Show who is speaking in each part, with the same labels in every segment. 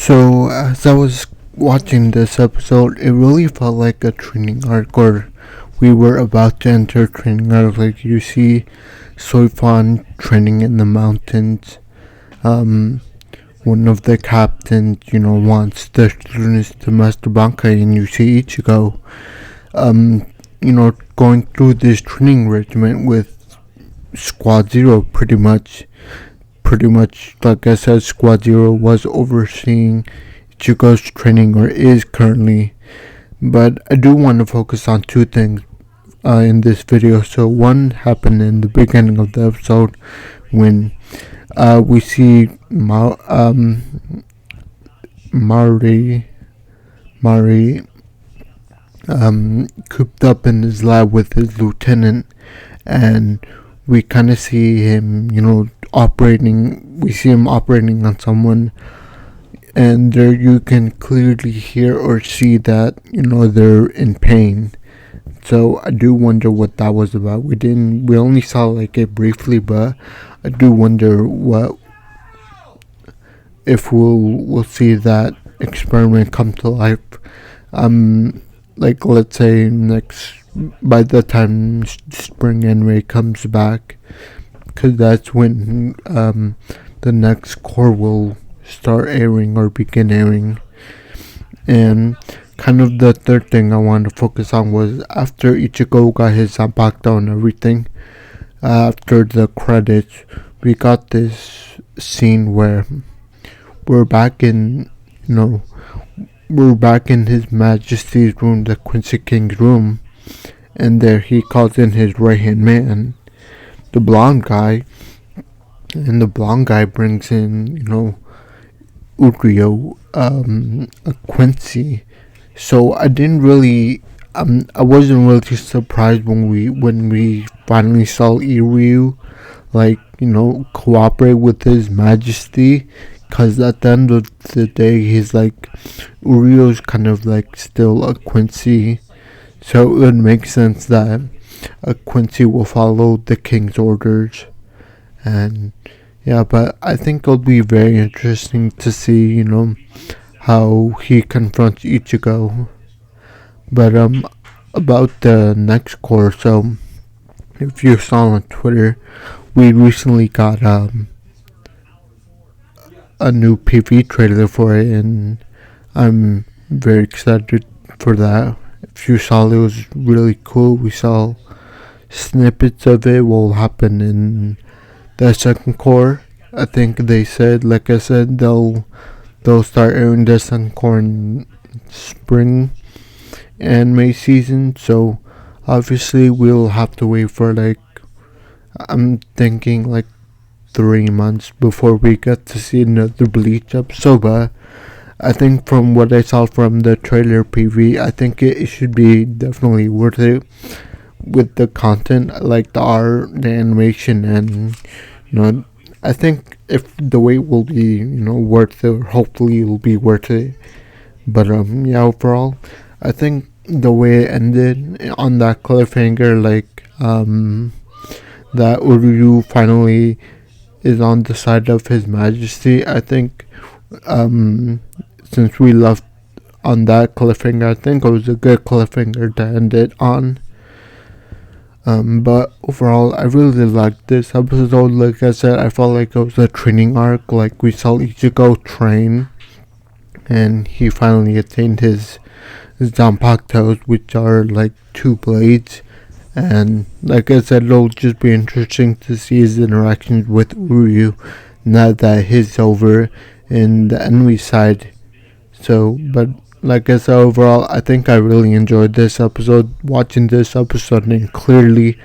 Speaker 1: So, as I was watching this episode, it really felt like a training arc, or we were about to enter a training arc. Like, you see Soifan training in the mountains. Um, One of the captains, wants the students to master Bankai, and you see Ichigo, going through this training regimen with Squad Zero pretty much. Like I said, Squad Zero was overseeing Ichigo's training, or is currently. But I do want to focus on two things in this video. So one happened in the beginning of the episode when we see Mari cooped up in his lab with his lieutenant, and we kind of see him, operating. We see him operating on someone, and there you can clearly hear or see that they're in pain. So I do wonder what that was about. We only saw like it briefly, but I do wonder if we'll see that experiment come to life. Like, let's say by the time Spring Anime comes back, because that's when the next core will start airing or begin airing. And kind of the third thing I wanted to focus on was after Ichigo got his Zanpakuto and everything, after the credits, we got this scene where we're back in His Majesty's room, the Quincy King's room, and there he calls in his right-hand man, the blonde guy, and the blonde guy brings in, URYU, Quincy. So I wasn't really surprised when we finally saw URYU, cooperate with His Majesty, because at the end of the day, he's like, URYU's kind of like still a Quincy, so it would make sense that a Quincy will follow the king's orders. And yeah, but I think it'll be very interesting to see, how he confronts Ichigo. But about the next core, so if you saw on Twitter, we recently got a new PV trailer for it, and I'm very excited for that. If you saw, it was really cool. We saw snippets of it will happen in the second core. I think they said, like I said, they'll start airing the second core in spring and May season. So obviously we'll have to wait for I'm thinking 3 months before we get to see another Bleach episode. But I think from what I saw from the trailer PV, I think it should be definitely worth it with the content, like the art, the animation, and I think if the wait will be worth it, or hopefully it'll be worth it. But overall, I think the way it ended on that cliffhanger, that URYU finally is on the side of His Majesty, I think since we left on that cliffhanger, I think it was a good cliffhanger to end it on. But overall, I really liked this episode. Like I said, I felt like it was a training arc. Like, we saw Ichigo train, and he finally attained his Zanpakutos, which are like 2 blades. And like I said, it'll just be interesting to see his interactions with URYU now that he's over in the enemy side. So, but like I said, overall, I think I really enjoyed this episode, watching this episode and clearly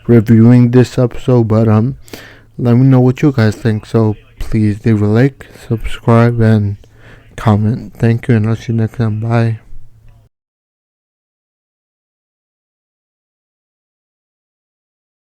Speaker 1: reviewing this episode. But let me know what you guys think. So please leave a like, subscribe, and comment. Thank you, and I'll see you next time. Bye.